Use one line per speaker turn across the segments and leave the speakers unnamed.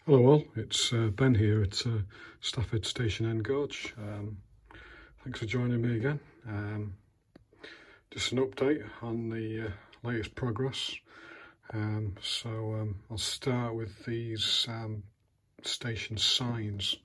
Hello all, it's Ben here at Stafford Station End Gorge. Thanks for joining me again. Just an update on the latest progress. I'll start with these station signs.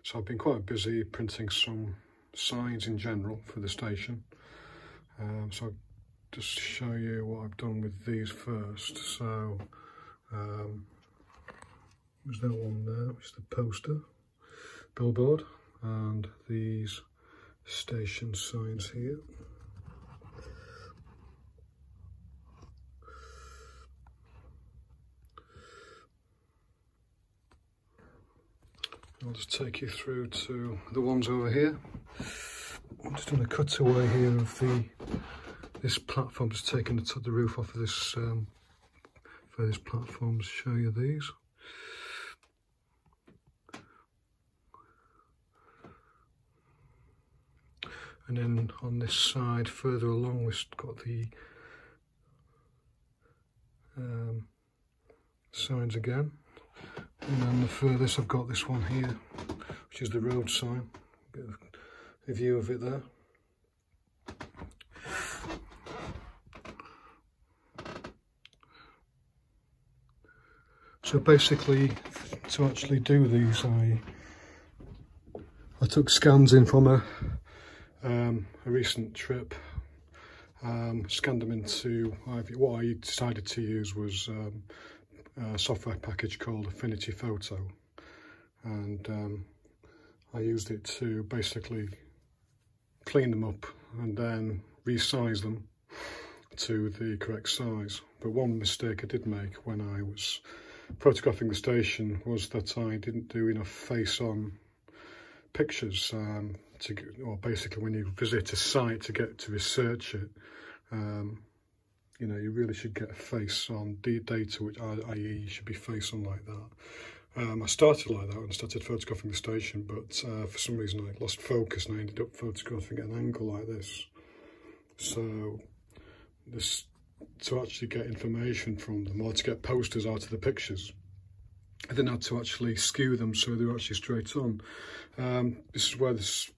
So I've been quite busy printing some signs in general for the station. So I'll just show you what I've done with these first. So there's that one there, which is the poster, billboard, and these station signs here. I'll just take you through to the ones over here. I'm just doing a cutaway here of this platform, just taking the roof off of this for this platform to show you these. And then on this side, further along, we've got the signs again. And then the furthest, I've got this one here, which is the road sign. Get a view of it there. So basically, to actually do these, I took scans in from a recent trip, scanned them into what I decided to use was a software package called Affinity Photo, and I used it to basically clean them up and then resize them to the correct size. But one mistake I did make when I was photographing the station was that I didn't do enough face-on pictures or basically when you visit a site to get to research it, you know, you really should get a face-on data, which i.e. you should be face-on like that. I started like that when I started photographing the station, but for some reason I lost focus and I ended up photographing at an angle like this. So to actually get information from them, or to get posters out of the pictures, I then had to actually skew them so they were actually straight on. This is where this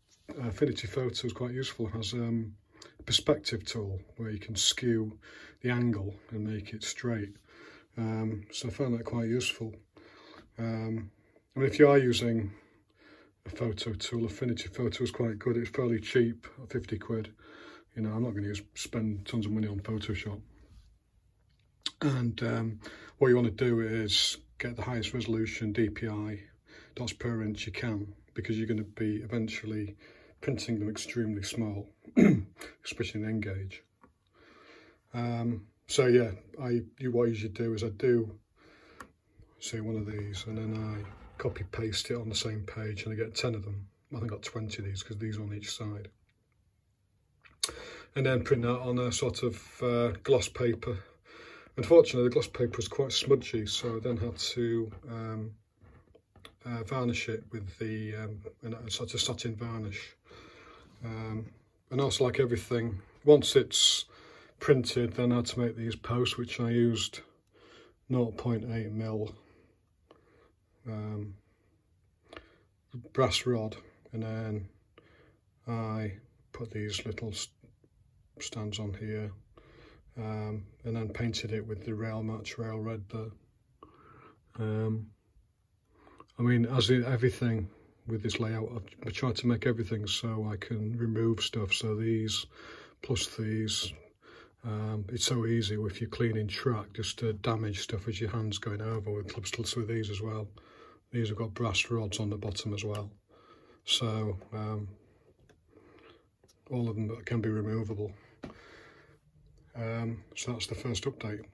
Affinity Photo is quite useful. It has a perspective tool where you can skew the angle and make it straight. So I found that quite useful. I mean, if you are using a photo tool, Affinity Photo is quite good. It's fairly cheap, 50 quid. You know, I'm not going to spend tons of money on Photoshop. And what you want to do is get the highest resolution DPI dots per inch you can, because you're going to be eventually printing them extremely small, especially in N-gauge. So yeah, what I usually do is I do, say, one of these, and then I copy paste it on the same page, and I get 10 of them. I think I got 20 of these because these are on each side. And then print that on a sort of gloss paper. Unfortunately, the gloss paper was quite smudgy, so I then had to varnish it with the sort of satin varnish. And also, like everything, once it's printed, then I had to make these posts, which I used 0.8mm brass rod, and then I put these little stands on here, and then painted it with the rail match rail red there. I mean, as in everything with this layout, I tried to make everything so I can remove stuff. So these plus these, it's so easy if you're cleaning track just to damage stuff as your hand's going over. With clips with these as well. These have got brass rods on the bottom as well, so all of them can be removable. So that's the first update.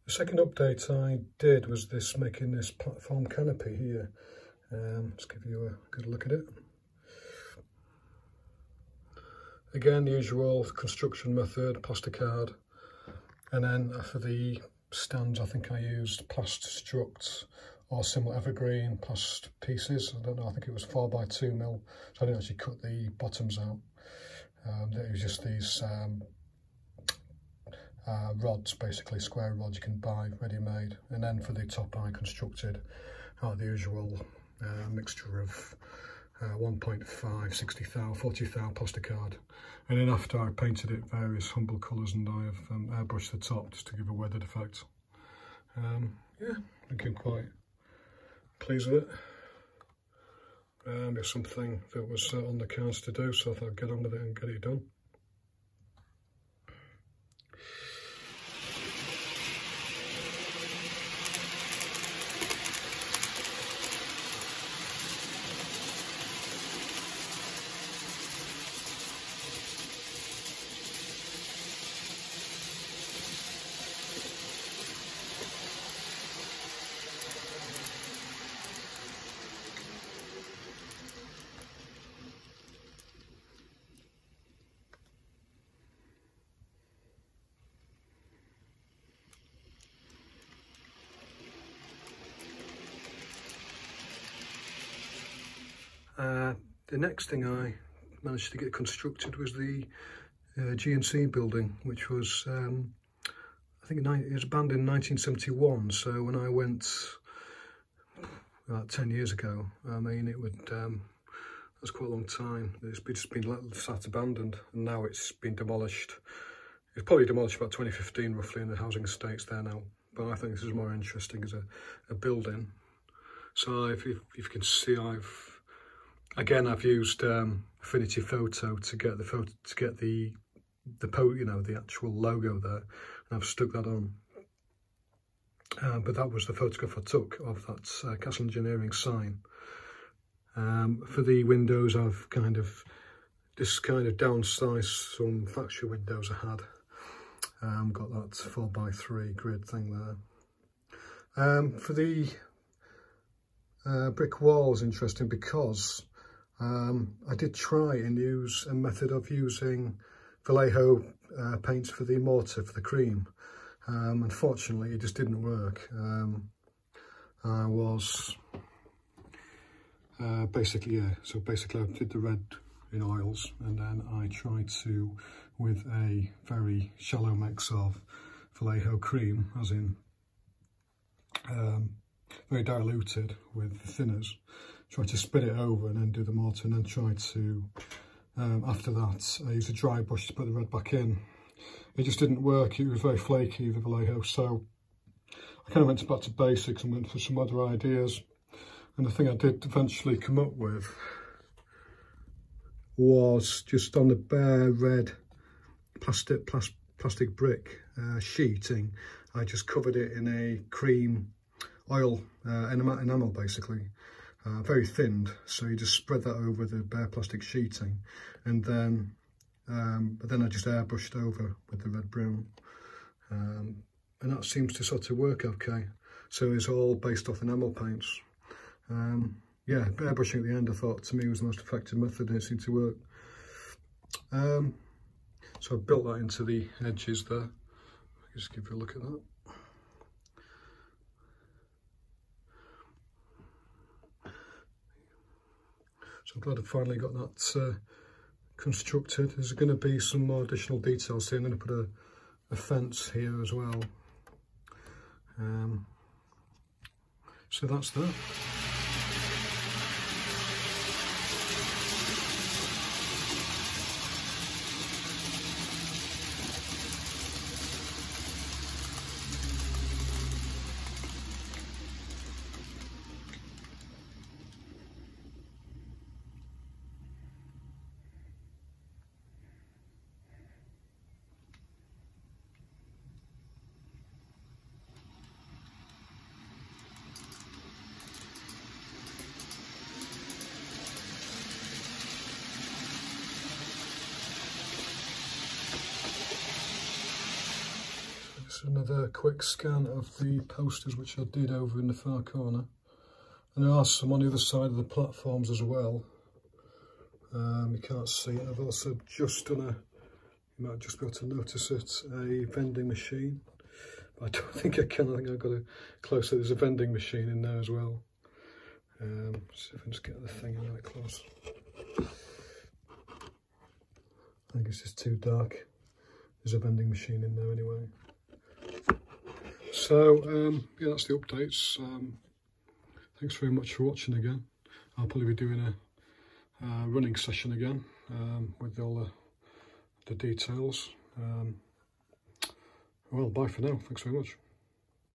The second update I did was making this platform canopy here. Let's give you a good look at it. Again, the usual construction method, plasticard. And then for the stands, I think I used Plastruct or similar evergreen plast pieces. I don't know, I think it was 4x2mm, so I didn't actually cut the bottoms out. It was just these rods, basically square rods you can buy ready-made. And then for the top I constructed the usual mixture of 1.5, 60 thou, 40 thou plasticard. And then after I painted it various humble colours, and I have airbrushed the top just to give a weathered effect. Yeah, I think I'm quite pleased with it. It's something that was on the cards to do, so I thought I'd get on with it and get it done. The next thing I managed to get constructed was the G&C building, which was, I think it was abandoned in 1971. So when I went about 10 years ago, I mean, it would, that's quite a long time. It's just been sat abandoned, and now it's been demolished. It's probably demolished about 2015 roughly, and the housing estate's there now. But I think this is more interesting as a building. So if you can see, I've used Affinity Photo to get the actual logo there, and I've stuck that on. But that was the photograph I took of that Castle Engineering sign. For the windows, I've kind of downsized some factory windows I had. Got that 4x3 grid thing there. For the brick wall is interesting because I did try and use a method of using Vallejo paints for the mortar, for the cream. Unfortunately, it just didn't work. I was basically I did the red in oils, and then I tried to, with a very shallow mix of Vallejo cream, as in very diluted with the thinners, try to spin it over and then do the mortar, and then try to, after that, I used a dry brush to put the red back in. It just didn't work. It was very flaky, the Vallejo, so I kind of went back to basics and went for some other ideas. And the thing I did eventually come up with was just on the bare red plastic brick sheeting, I just covered it in a cream oil enamel, basically, very thinned. So you just spread that over the bare plastic sheeting, and then I just airbrushed over with the red brown, and that seems to sort of work okay. So it's all based off enamel paints. Yeah, airbrushing at the end, I thought, to me, was the most effective method, and it seemed to work. So I built that into the edges there. I'll just give you a look at that. So I'm glad I finally got that constructed. There's going to be some more additional details here. I'm going to put a fence here as well. So that's that. Another quick scan of the posters which I did over in the far corner, and there are some on the other side of the platforms as well. You can't see it. I've also just done a, you might just be able to notice it, a vending machine. But I don't think I can. I think I've got to closer. There's a vending machine in there as well. See if I can just get the thing in right close. I think it's just too dark. There's a vending machine in there anyway. So yeah, that's the updates. Thanks very much for watching again. I'll probably be doing a running session again with all the details. Well, bye for now. Thanks very much.